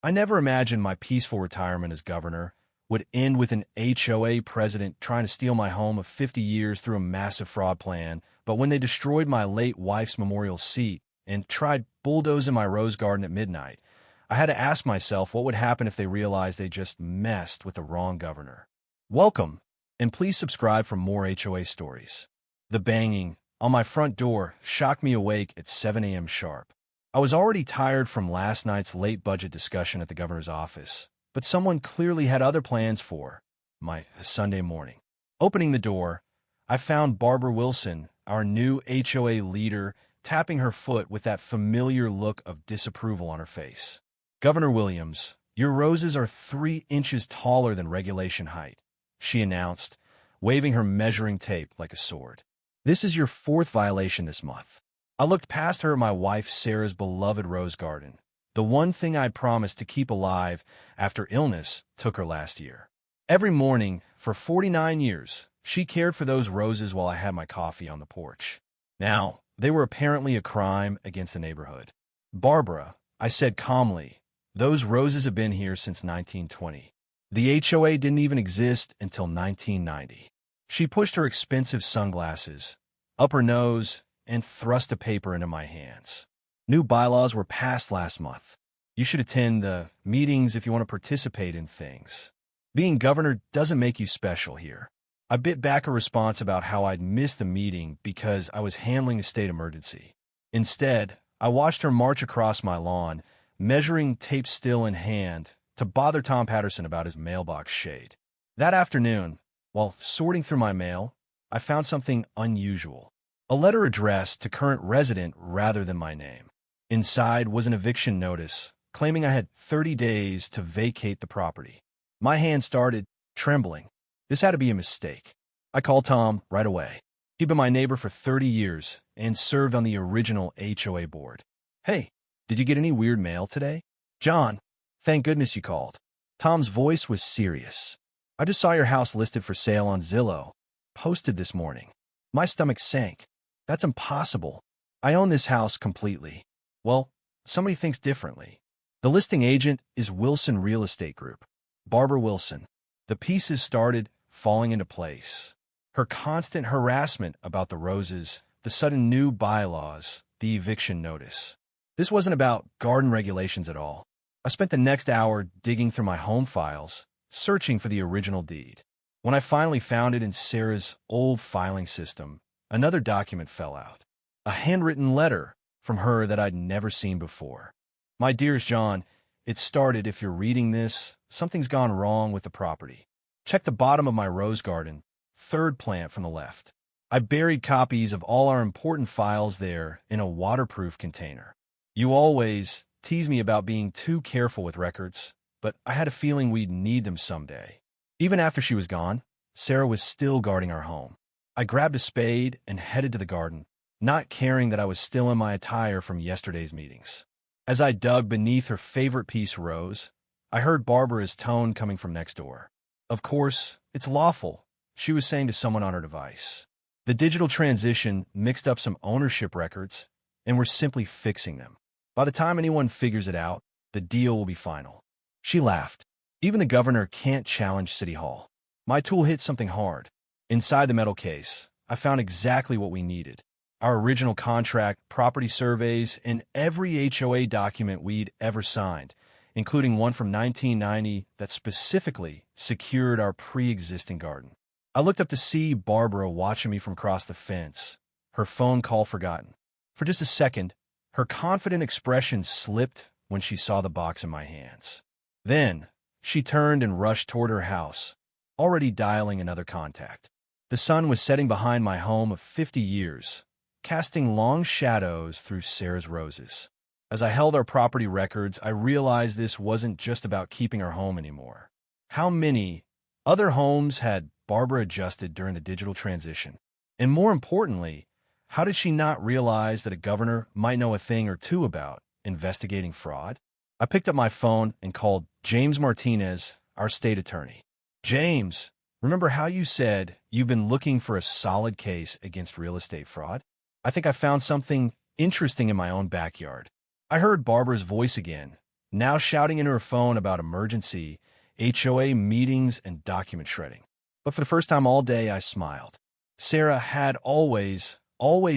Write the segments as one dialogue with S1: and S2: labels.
S1: I never imagined my peaceful retirement as governor would end with an HOA president trying to steal my home of 50 years through a massive fraud plan. But when they destroyed my late wife's memorial seat and tried bulldozing my rose garden at midnight, I had to ask myself what would happen if they realized they just messed with the wrong governor. Welcome, and please subscribe for more HOA stories. The banging on my front door shocked me awake at 7 a.m. sharp. I was already tired from last night's late budget discussion at the governor's office, but someone clearly had other plans for my Sunday morning. Opening the door, I found Barbara Wilson, our new HOA leader, tapping her foot with that familiar look of disapproval on her face. "Governor Williams, your roses are 3 inches taller than regulation height," she announced, waving her measuring tape like a sword. "This is your 4th violation this month." I looked past her at my wife Sarah's beloved rose garden, the one thing I promised to keep alive after illness took her last year. Every morning, for 49 years, she cared for those roses while I had my coffee on the porch. Now, they were apparently a crime against the neighborhood. "Barbara," I said calmly, "those roses have been here since 1920. The HOA didn't even exist until 1990. She pushed her expensive sunglasses up her nose and thrust a paper into my hands. "New bylaws were passed last month. You should attend the meetings if you want to participate in things. Being governor doesn't make you special here." I bit back a response about how I'd missed the meeting because I was handling a state emergency. Instead, I watched her march across my lawn, measuring tape still in hand, to bother Tom Patterson about his mailbox shade. That afternoon, while sorting through my mail, I found something unusual. A letter addressed to current resident rather than my name. Inside was an eviction notice, claiming I had 30 days to vacate the property. My hand started trembling. This had to be a mistake. I called Tom right away. He'd been my neighbor for 30 years and served on the original HOA board. "Hey, did you get any weird mail today?" "John, thank goodness you called." Tom's voice was serious. "I just saw your house listed for sale on Zillow, posted this morning." My stomach sank. "That's impossible. I own this house completely." "Well, somebody thinks differently. The listing agent is Wilson Real Estate Group, Barbara Wilson." The pieces started falling into place. Her constant harassment about the roses, the sudden new bylaws, the eviction notice. This wasn't about garden regulations at all. I spent the next hour digging through my home files, searching for the original deed. When I finally found it in Sarah's old filing system, another document fell out. A handwritten letter from her that I'd never seen before. "My dearest John, it started, if you're reading this, something's gone wrong with the property. Check the bottom of my rose garden, 3rd plant from the left. I buried copies of all our important files there in a waterproof container. You always tease me about being too careful with records, but I had a feeling we'd need them someday." Even after she was gone, Sarah was still guarding our home. I grabbed a spade and headed to the garden, not caring that I was still in my attire from yesterday's meetings. As I dug beneath her favorite piece rose, I heard Barbara's tone coming from next door. "Of course, it's lawful," she was saying to someone on her device. "The digital transition mixed up some ownership records, and we're simply fixing them. By the time anyone figures it out, the deal will be final." She laughed. "Even the governor can't challenge City Hall." My tool hit something hard. Inside the metal case, I found exactly what we needed. Our original contract, property surveys, and every HOA document we'd ever signed, including one from 1990 that specifically secured our pre-existing garden. I looked up to see Barbara watching me from across the fence, her phone call forgotten. For just a second, her confident expression slipped when she saw the box in my hands. Then, she turned and rushed toward her house, already dialing another contact. The sun was setting behind my home of 50 years, casting long shadows through Sarah's roses. As I held our property records, I realized this wasn't just about keeping our home anymore. How many other homes had Barbara adjusted during the digital transition? And more importantly, how did she not realize that a governor might know a thing or two about investigating fraud? I picked up my phone and called James Martinez, our state attorney. "James, remember how you said you've been looking for a solid case against real estate fraud? I think I found something interesting in my own backyard." I heard Barbara's voice again, now shouting into her phone about emergency, HOA meetings, and document shredding. But for the first time all day, I smiled. Sarah had always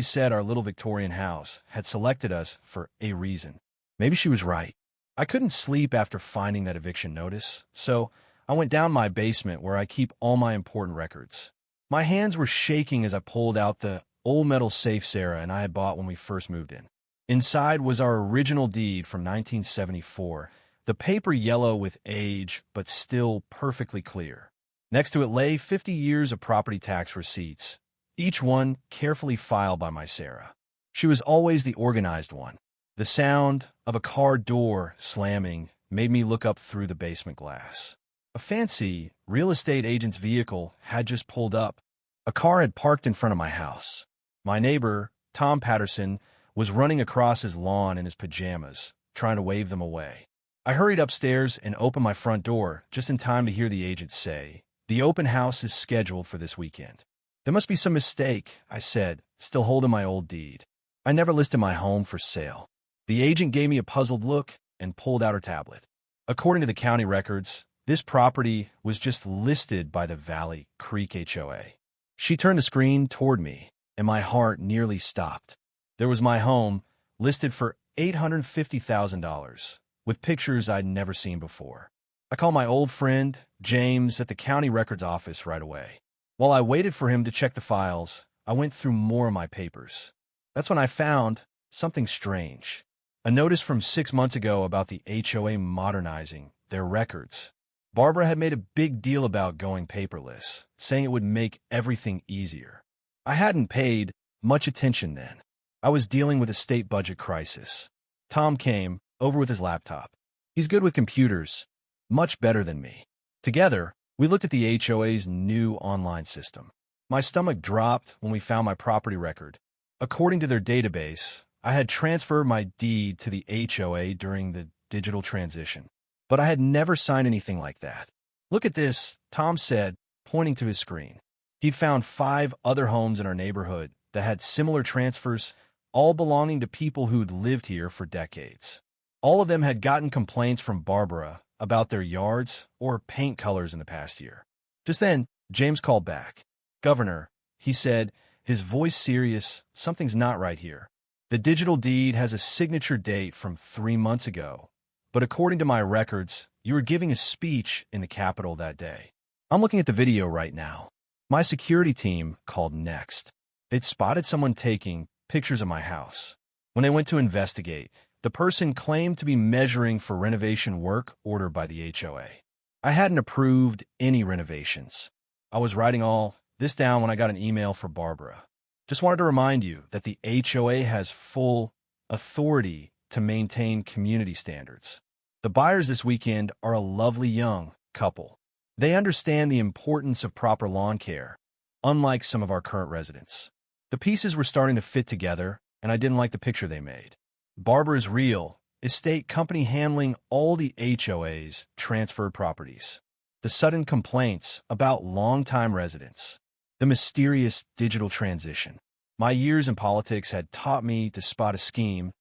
S1: said our little Victorian house had selected us for a reason. Maybe she was right. I couldn't sleep after finding that eviction notice, so I went down my basement where I keep all my important records. My hands were shaking as I pulled out the old metal safe Sarah and I had bought when we first moved in. Inside was our original deed from 1974, the paper yellow with age, but still perfectly clear. Next to it lay 50 years of property tax receipts, each one carefully filed by my Sarah. She was always the organized one. The sound of a car door slamming made me look up through the basement glass. A fancy real estate agent's vehicle had just pulled up. A car had parked in front of my house. My neighbor, Tom Patterson, was running across his lawn in his pajamas, trying to wave them away. I hurried upstairs and opened my front door just in time to hear the agent say, "The open house is scheduled for this weekend." "There must be some mistake," I said, still holding my old deed. "I never listed my home for sale." The agent gave me a puzzled look and pulled out her tablet. According to the county records, this property was just listed by the Valley Creek HOA. She turned the screen toward me, and my heart nearly stopped. There was my home, listed for $850,000, with pictures I'd never seen before. I called my old friend, James, at the county records office right away. While I waited for him to check the files, I went through more of my papers. That's when I found something strange. A notice from 6 months ago about the HOA modernizing their records. Barbara had made a big deal about going paperless, saying it would make everything easier. I hadn't paid much attention then. I was dealing with a state budget crisis. Tom came over with his laptop. He's good with computers, much better than me. Together, we looked at the HOA's new online system. My stomach dropped when we found my property record. According to their database, I had transferred my deed to the HOA during the digital transition, but I had never signed anything like that. "Look at this," Tom said, pointing to his screen. He'd found 5 other homes in our neighborhood that had similar transfers, all belonging to people who'd lived here for decades. All of them had gotten complaints from Barbara about their yards or paint colors in the past year. Just then, James called back. "Governor," he said, his voice serious, "something's not right here. The digital deed has a signature date from 3 months ago, but according to my records, you were giving a speech in the Capitol that day. I'm looking at the video right now. My security team called next. They'd spotted someone taking pictures of my house. When they went to investigate, the person claimed to be measuring for renovation work ordered by the HOA. I hadn't approved any renovations. I was writing all this down when I got an email from Barbara. Just wanted to remind you that the HOA has full authority to maintain community standards. The buyers this weekend are a lovely young couple. They understand the importance of proper lawn care, unlike some of our current residents. The pieces were starting to fit together, and I didn't like the picture they made. Barbara's real estate company handling all the HOA's transferred properties. The sudden complaints about longtime residents. The mysterious digital transition. My years in politics had taught me to spot a scheme,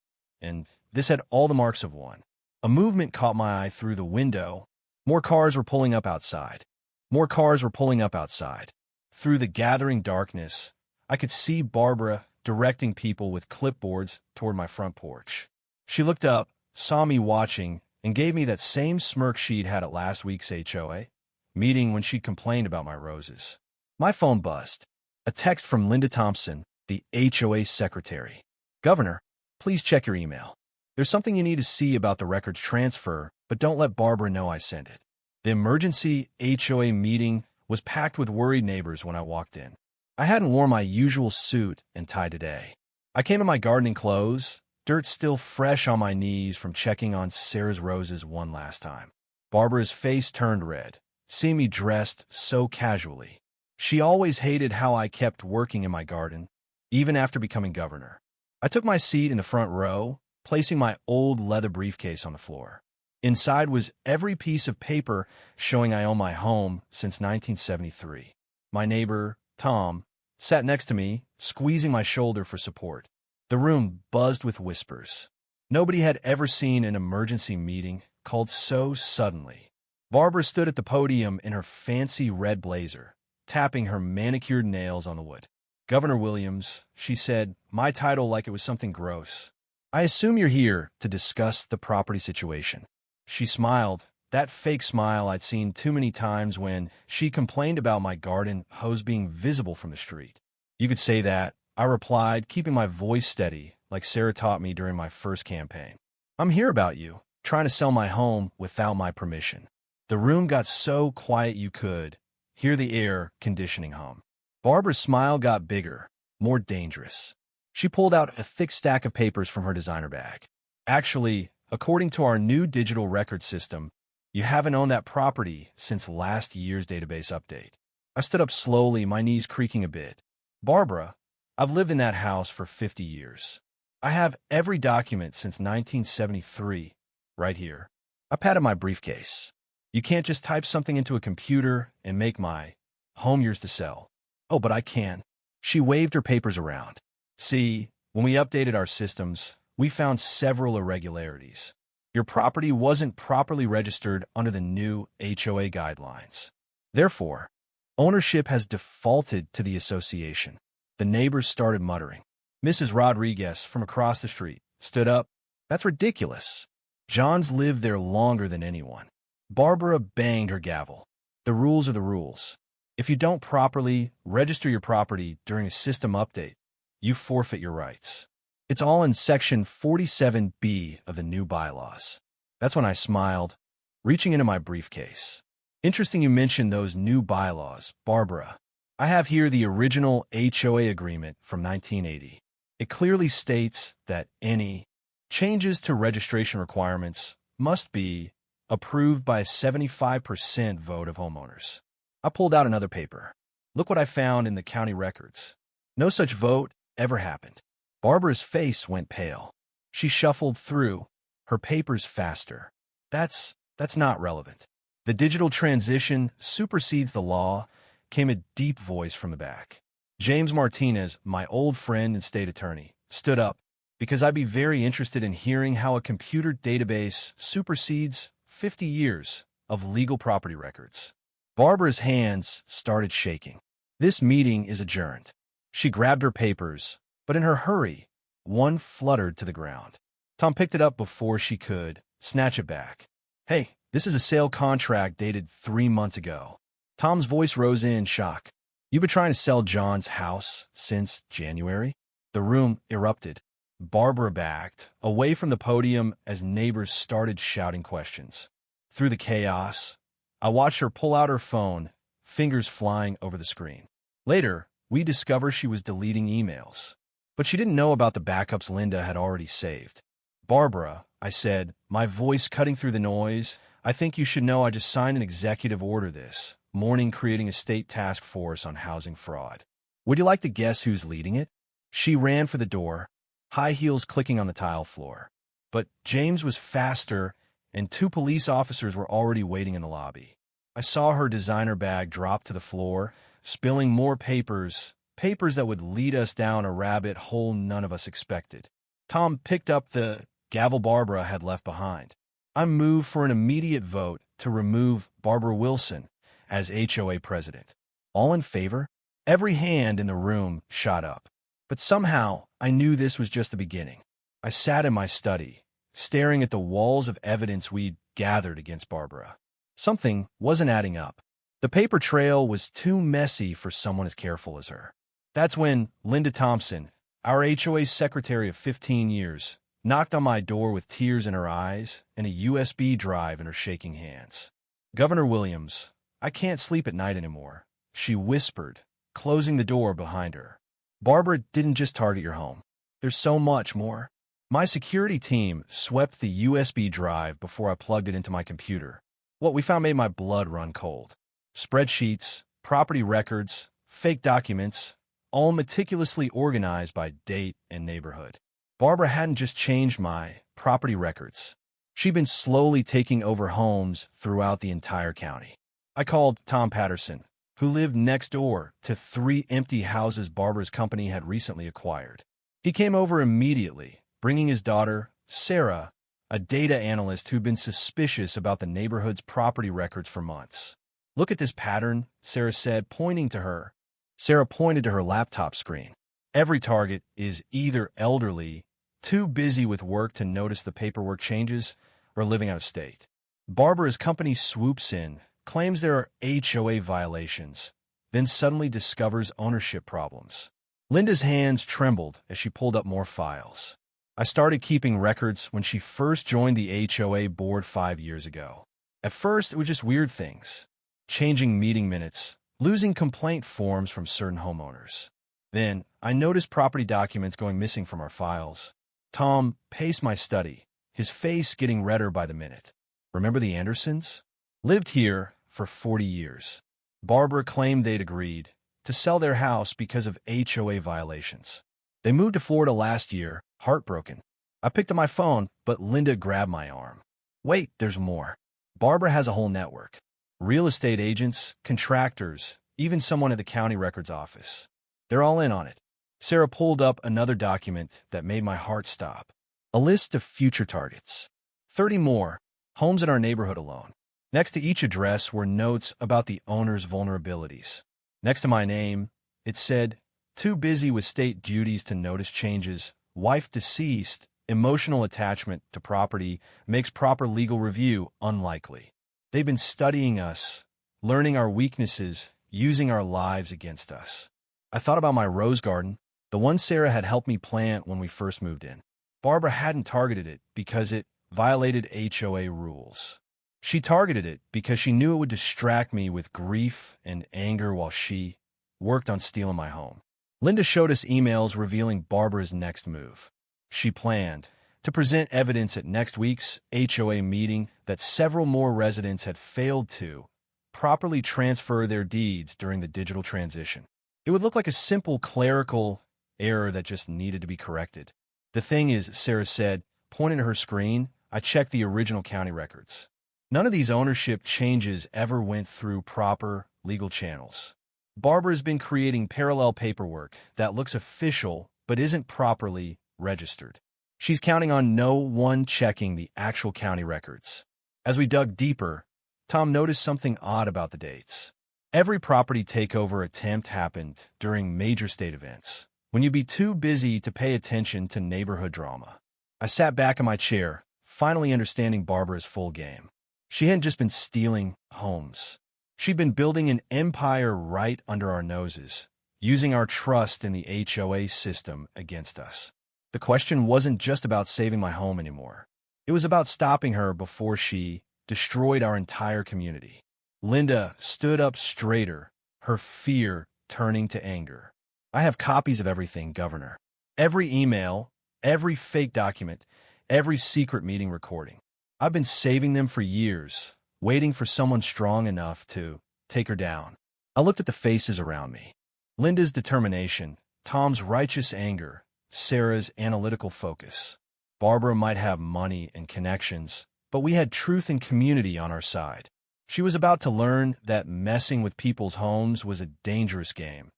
S1: and this had all the marks of one. A movement caught my eye through the window. More cars were pulling up outside. More cars were pulling up outside. Through the gathering darkness, I could see Barbara directing people with clipboards toward my front porch. She looked up, saw me watching, and gave me that same smirk she'd had at last week's HOA meeting when she complained about my roses. My phone buzzed. A text from Linda Thompson, the HOA secretary. "Governor, please check your email. There's something you need to see about the records transfer, but don't let Barbara know I sent it." The emergency HOA meeting was packed with worried neighbors when I walked in. I hadn't worn my usual suit and tie today. I came in my gardening clothes, dirt still fresh on my knees from checking on Sarah's roses one last time. Barbara's face turned red, seeing me dressed so casually. She always hated how I kept working in my garden, even after becoming governor. I took my seat in the front row, placing my old leather briefcase on the floor. Inside was every piece of paper showing I own my home since 1973. My neighbor, Tom, sat next to me, squeezing my shoulder for support. The room buzzed with whispers. Nobody had ever seen an emergency meeting called so suddenly. Barbara stood at the podium in her fancy red blazer, tapping her manicured nails on the wood. "Governor Williams," she said, my title like it was something gross. "I assume you're here to discuss the property situation." She smiled, that fake smile I'd seen too many times when she complained about my garden hose being visible from the street. "You could say that," I replied, keeping my voice steady, like Sarah taught me during my first campaign. "I'm here about you, trying to sell my home without my permission." The room got so quiet you could hear the air conditioning hum. Barbara's smile got bigger, more dangerous. She pulled out a thick stack of papers from her designer bag. "Actually, according to our new digital record system, you haven't owned that property since last year's database update." I stood up slowly, my knees creaking a bit. "Barbara, I've lived in that house for 50 years. I have every document since 1973, right here." I patted my briefcase. "You can't just type something into a computer and make my home yours to sell." "Oh, but I can." She waved her papers around. "See, when we updated our systems, we found several irregularities. Your property wasn't properly registered under the new HOA guidelines. Therefore, ownership has defaulted to the association." The neighbors started muttering. Mrs. Rodriguez, from across the street, stood up. "That's ridiculous. John's lived there longer than anyone." Barbara banged her gavel. "The rules are the rules. If you don't properly register your property during a system update, you forfeit your rights. It's all in Section 47B of the new bylaws." That's when I smiled, reaching into my briefcase. "Interesting you mentioned those new bylaws, Barbara. I have here the original HOA agreement from 1980. It clearly states that any changes to registration requirements must be approved by a 75% vote of homeowners." I pulled out another paper. "Look what I found in the county records. No such vote ever happened." Barbara's face went pale. She shuffled through her papers faster. That's not relevant. "The digital transition supersedes the law," came a deep voice from the back. James Martinez, my old friend and state attorney, stood up, "Because I'd be very interested in hearing how a computer database supersedes 50 years of legal property records." Barbara's hands started shaking. "This meeting is adjourned." She grabbed her papers, but in her hurry, one fluttered to the ground. Tom picked it up before she could snatch it back. "Hey, this is a sale contract dated 3 months ago." Tom's voice rose in shock. "You've been trying to sell John's house since January?" The room erupted. Barbara backed away from the podium as neighbors started shouting questions. Through the chaos, I watched her pull out her phone, fingers flying over the screen. Later, we discovered she was deleting emails. But she didn't know about the backups Linda had already saved. "Barbara," I said, my voice cutting through the noise, "I think you should know I just signed an executive order this morning creating a state task force on housing fraud. Would you like to guess who's leading it?" She ran for the door, high heels clicking on the tile floor. But James was faster, and 2 police officers were already waiting in the lobby. I saw her designer bag drop to the floor, spilling more papers that would lead us down a rabbit hole none of us expected. Tom picked up the gavel Barbara had left behind. I moved for an immediate vote to remove Barbara Wilson as HOA president. All in favor? Every hand in the room shot up. But somehow, I knew this was just the beginning. I sat in my study, staring at the walls of evidence we'd gathered against Barbara. Something wasn't adding up. The paper trail was too messy for someone as careful as her. That's when Linda Thompson, our HOA secretary of 15 years, knocked on my door with tears in her eyes and a USB drive in her shaking hands. "Governor Williams, I can't sleep at night anymore," she whispered, closing the door behind her. "Barbara didn't just target your home. There's so much more." My security team swept the USB drive before I plugged it into my computer. What we found made my blood run cold. Spreadsheets, property records, fake documents, all meticulously organized by date and neighborhood. Barbara hadn't just changed my property records. She'd been slowly taking over homes throughout the entire county. I called Tom Patterson, who lived next door to 3 empty houses Barbara's company had recently acquired. He came over immediately, bringing his daughter, Sarah, a data analyst who'd been suspicious about the neighborhood's property records for months. "Look at this pattern," Sarah said, pointing to her. Sarah pointed to her laptop screen. Every target is either elderly, too busy with work to notice the paperwork changes, or living out of state. Barbara's company swoops in, claims there are HOA violations, then suddenly discovers ownership problems. Linda's hands trembled as she pulled up more files. "I started keeping records when she first joined the HOA board 5 years ago. At first, it was just weird things. Changing meeting minutes, losing complaint forms from certain homeowners. Then, I noticed property documents going missing from our files. Tom paced my study, his face getting redder by the minute. Remember the Andersons? Lived here for 40 years. Barbara claimed they'd agreed to sell their house because of HOA violations. They moved to Florida last year, heartbroken. I picked up my phone, but Linda grabbed my arm. Wait, there's more. Barbara has a whole network. Real estate agents, contractors, even someone at the county records office. They're all in on it." Sarah pulled up another document that made my heart stop. A list of future targets. 30 more, homes in our neighborhood alone. Next to each address were notes about the owner's vulnerabilities. Next to my name, it said, "Too busy with state duties to notice changes. Wife deceased. Emotional attachment to property makes proper legal review unlikely." They've been studying us, learning our weaknesses, using our lives against us. I thought about my rose garden, the one Sarah had helped me plant when we first moved in. Barbara hadn't targeted it because it violated HOA rules. She targeted it because she knew it would distract me with grief and anger while she worked on stealing my home. Linda showed us emails revealing Barbara's next move. She planned to present evidence at next week's HOA meeting that several more residents had failed to properly transfer their deeds during the digital transition. It would look like a simple clerical error that just needed to be corrected. "The thing is," Sarah said, pointing to her screen, "I checked the original county records. None of these ownership changes ever went through proper legal channels. Barbara's been creating parallel paperwork that looks official but isn't properly registered. She's counting on no one checking the actual county records." As we dug deeper, Tom noticed something odd about the dates. Every property takeover attempt happened during major state events, when you'd be too busy to pay attention to neighborhood drama. I sat back in my chair, finally understanding Barbara's full game. She hadn't just been stealing homes. She'd been building an empire right under our noses, using our trust in the HOA system against us. The question wasn't just about saving my home anymore. It was about stopping her before she destroyed our entire community. Linda stood up straighter, her fear turning to anger. "I have copies of everything, Governor. Every email, every fake document, every secret meeting recording. I've been saving them for years, waiting for someone strong enough to take her down." I looked at the faces around me. Linda's determination, Tom's righteous anger, Sarah's analytical focus. Barbara might have money and connections, but we had truth and community on our side. She was about to learn that messing with people's homes was a dangerous game,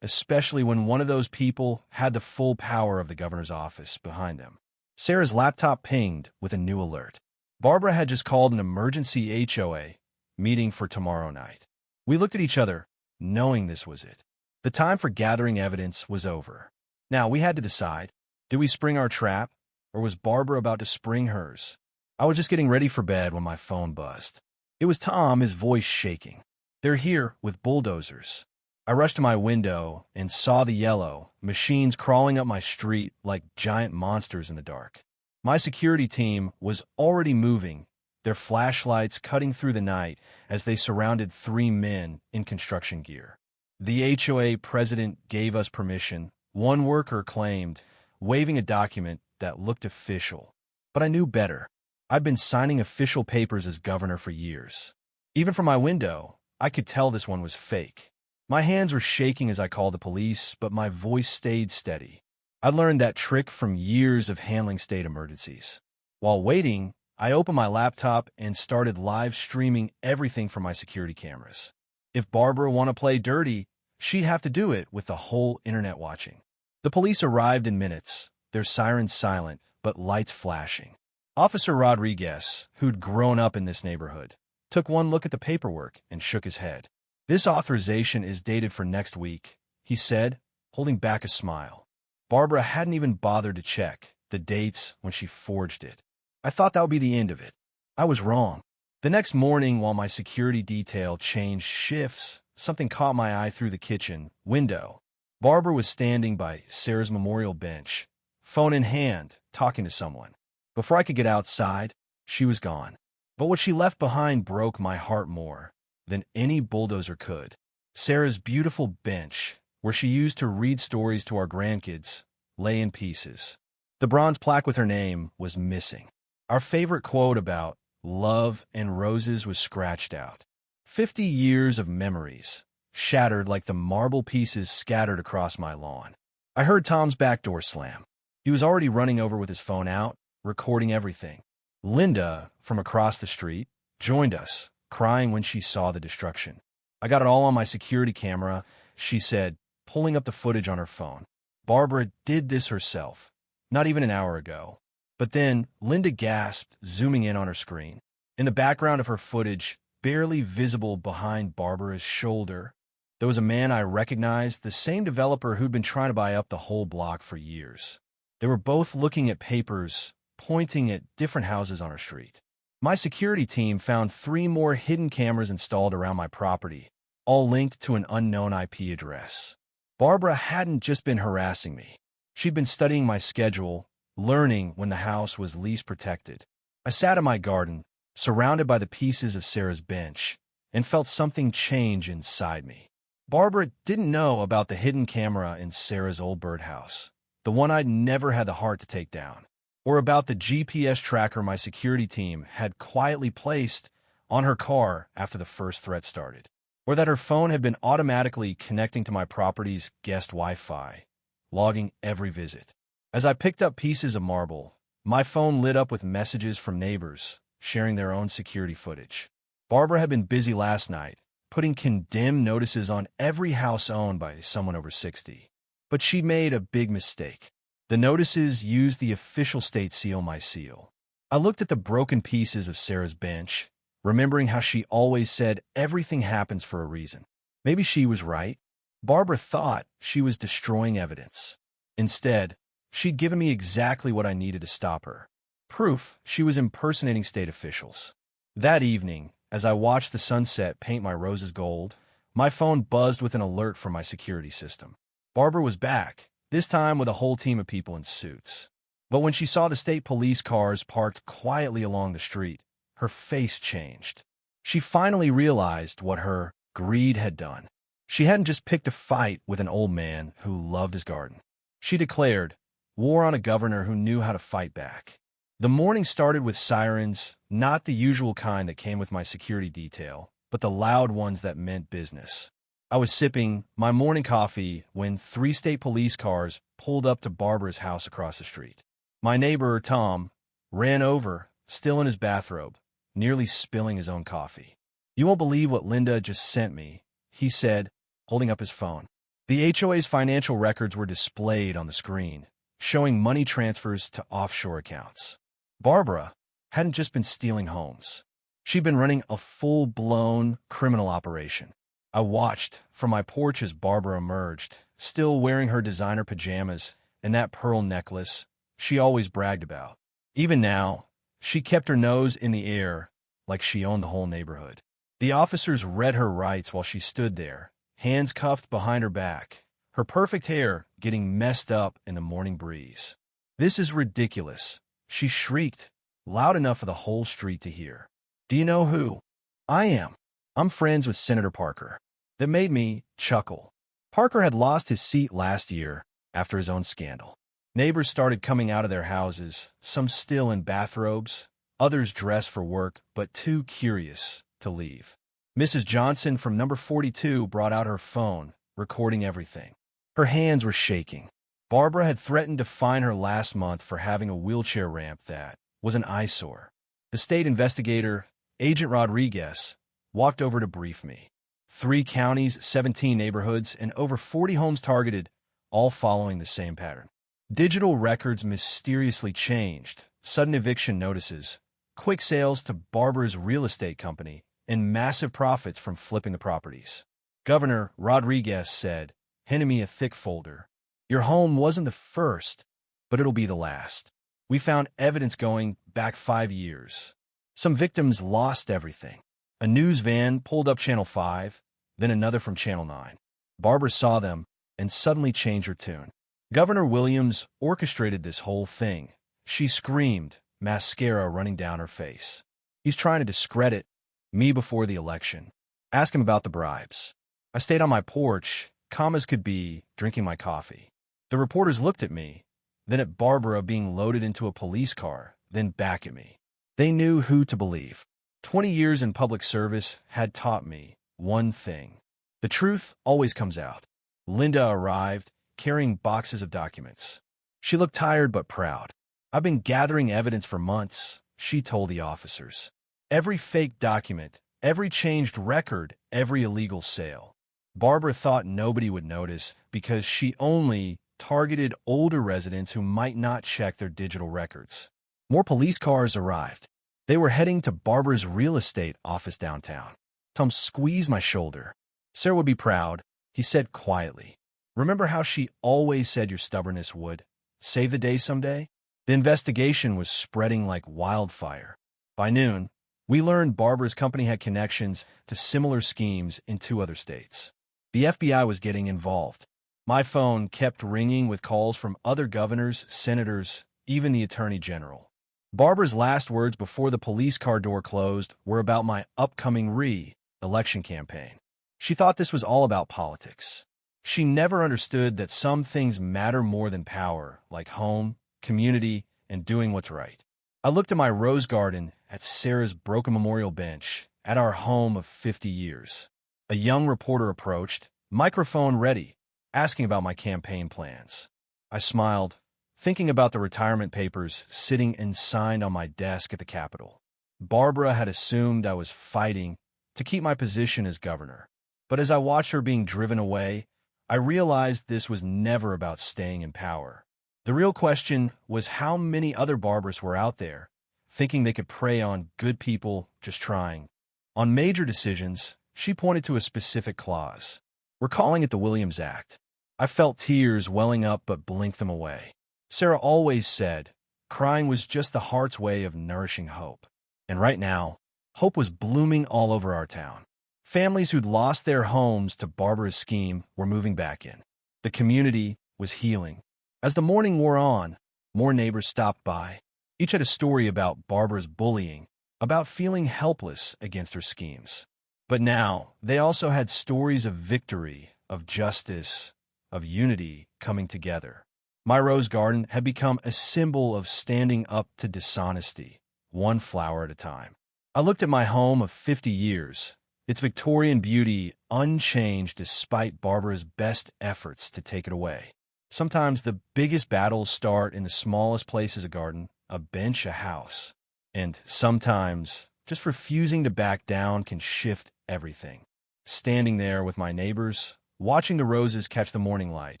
S1: especially when one of those people had the full power of the governor's office behind them. Sarah's laptop pinged with a new alert. Barbara had just called an emergency HOA meeting for tomorrow night. We looked at each other, knowing this was it. The time for gathering evidence was over. Now we had to decide, did we spring our trap, or was Barbara about to spring hers? I was just getting ready for bed when my phone buzzed. It was Tom, his voice shaking. "They're here with bulldozers." I rushed to my window and saw the yellow machines crawling up my street like giant monsters in the dark. My security team was already moving, their flashlights cutting through the night as they surrounded 3 men in construction gear. The HOA president gave us permission, one worker claimed, waving a document that looked official. But I knew better. I'd been signing official papers as governor for years. Even from my window, I could tell this one was fake. My hands were shaking as I called the police, but my voice stayed steady. I learned that trick from years of handling state emergencies. While waiting, I opened my laptop and started live streaming everything from my security cameras. If Barbara wanted to play dirty, she'd have to do it with the whole internet watching. The police arrived in minutes, their sirens silent, but lights flashing. Officer Rodriguez, who'd grown up in this neighborhood, took one look at the paperwork and shook his head. "This authorization is dated for next week," he said, holding back a smile. Barbara hadn't even bothered to check the dates when she forged it. I thought that would be the end of it. I was wrong. The next morning, while my security detail changed shifts, something caught my eye through the kitchen window. Barbara was standing by Sarah's memorial bench, phone in hand, talking to someone. Before I could get outside, she was gone. But what she left behind broke my heart more than any bulldozer could. Sarah's beautiful bench, where she used to read stories to our grandkids, lay in pieces. The bronze plaque with her name was missing. Our favorite quote about love and roses was scratched out. 50 years of memories, shattered like the marble pieces scattered across my lawn. I heard Tom's back door slam. He was already running over with his phone out, recording everything. Linda, from across the street, joined us, crying when she saw the destruction. "I got it all on my security camera," she said, pulling up the footage on her phone. Barbara did this herself, not even an hour ago. But then, Linda gasped, zooming in on her screen. In the background of her footage, barely visible behind Barbara's shoulder, there was a man I recognized, the same developer who'd been trying to buy up the whole block for years. They were both looking at papers, pointing at different houses on our street. My security team found 3 more hidden cameras installed around my property, all linked to an unknown IP address. Barbara hadn't just been harassing me. She'd been studying my schedule, learning when the house was least protected. I sat in my garden, surrounded by the pieces of Sarah's bench, and felt something change inside me. Barbara didn't know about the hidden camera in Sarah's old birdhouse, the one I'd never had the heart to take down, or about the GPS tracker my security team had quietly placed on her car after the first threat started, or that her phone had been automatically connecting to my property's guest Wi-Fi, logging every visit. As I picked up pieces of marble, my phone lit up with messages from neighbors sharing their own security footage. Barbara had been busy last night, putting condemned notices on every house owned by someone over 60. But she made a big mistake. The notices used the official state seal, my seal. I looked at the broken pieces of Sarah's bench, remembering how she always said everything happens for a reason. Maybe she was right. Barbara thought she was destroying evidence. Instead, she'd given me exactly what I needed to stop her. Proof she was impersonating state officials. That evening, as I watched the sunset paint my roses gold, my phone buzzed with an alert from my security system. Barbara was back, this time with a whole team of people in suits. But when she saw the state police cars parked quietly along the street, her face changed. She finally realized what her greed had done. She hadn't just picked a fight with an old man who loved his garden. She declared war on a governor who knew how to fight back. The morning started with sirens, not the usual kind that came with my security detail, but the loud ones that meant business. I was sipping my morning coffee when 3 state police cars pulled up to Barbara's house across the street. My neighbor, Tom, ran over, still in his bathrobe, nearly spilling his own coffee. "You won't believe what Linda just sent me," he said, holding up his phone. The HOA's financial records were displayed on the screen, showing money transfers to offshore accounts. Barbara hadn't just been stealing homes. She'd been running a full-blown criminal operation. I watched from my porch as Barbara emerged, still wearing her designer pajamas and that pearl necklace she always bragged about. Even now, she kept her nose in the air like she owned the whole neighborhood. The officers read her rights while she stood there, hands cuffed behind her back, her perfect hair getting messed up in the morning breeze. "This is ridiculous," she shrieked, loud enough for the whole street to hear. "Do you know who I am? I'm friends with Senator Parker." That made me chuckle. Parker had lost his seat last year after his own scandal. Neighbors started coming out of their houses, some still in bathrobes, others dressed for work but too curious to leave. Mrs. Johnson from number 42 brought out her phone, recording everything. Her hands were shaking. Barbara had threatened to fine her last month for having a wheelchair ramp that was an eyesore. The state investigator, Agent Rodriguez, walked over to brief me. 3 counties, 17 neighborhoods, and over 40 homes targeted, all following the same pattern. Digital records mysteriously changed, sudden eviction notices, quick sales to Barbara's real estate company, and massive profits from flipping the properties. Governor Rodriguez said, "Hand me a thick folder. Your home wasn't the first, but it'll be the last." We found evidence going back 5 years. Some victims lost everything. A news van pulled up Channel 5, then another from Channel 9. Barbara saw them and suddenly changed her tune. Governor Williams orchestrated this whole thing. She screamed, mascara running down her face. He's trying to discredit me before the election. Ask him about the bribes. I stayed on my porch, calm as could be, drinking my coffee. The reporters looked at me, then at Barbara being loaded into a police car, then back at me. They knew who to believe. 20 years in public service had taught me one thing. The truth always comes out. Linda arrived, carrying boxes of documents. She looked tired but proud. "I've been gathering evidence for months," she told the officers. "Every fake document, every changed record, every illegal sale." Barbara thought nobody would notice because she only targeted older residents who might not check their digital records. More police cars arrived. They were heading to Barbara's real estate office downtown. Tom squeezed my shoulder. "Sarah would be proud," he said quietly. "Remember how she always said your stubbornness would save the day someday?" The investigation was spreading like wildfire. By noon, we learned Barbara's company had connections to similar schemes in 2 other states. The FBI was getting involved. My phone kept ringing with calls from other governors, senators, even the attorney general. Barbara's last words before the police car door closed were about my upcoming re-election campaign. She thought this was all about politics. She never understood that some things matter more than power, like home, community, and doing what's right. I looked at my rose garden, at Sarah's broken memorial bench, at our home of 50 years. A young reporter approached, microphone ready, asking about my campaign plans. I smiled, thinking about the retirement papers sitting unsigned on my desk at the Capitol. Barbara had assumed I was fighting to keep my position as governor. But as I watched her being driven away, I realized this was never about staying in power. The real question was how many other Barbaras were out there, thinking they could prey on good people just trying. On major decisions, she pointed to a specific clause. "We're calling it the Williams Act." I felt tears welling up but blinked them away. Sarah always said, crying was just the heart's way of nourishing hope. And right now, hope was blooming all over our town. Families who'd lost their homes to Barbara's scheme were moving back in. The community was healing. As the morning wore on, more neighbors stopped by. Each had a story about Barbara's bullying, about feeling helpless against her schemes. But now, they also had stories of victory, of justice, of unity coming together. My rose garden had become a symbol of standing up to dishonesty, one flower at a time. I looked at my home of 50 years, its Victorian beauty unchanged despite Barbara's best efforts to take it away. Sometimes the biggest battles start in the smallest place as a garden, a bench, a house. And sometimes just refusing to back down can shift everything. Standing there with my neighbors, watching the roses catch the morning light,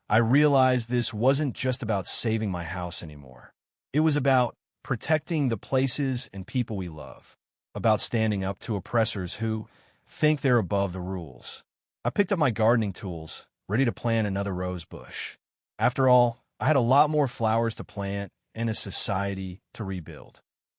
S1: I realized this wasn't just about saving my house anymore. It was about protecting the places and people we love, about standing up to oppressors who think they're above the rules. I picked up my gardening tools, ready to plant another rose bush. After all, I had a lot more flowers to plant and a society to rebuild.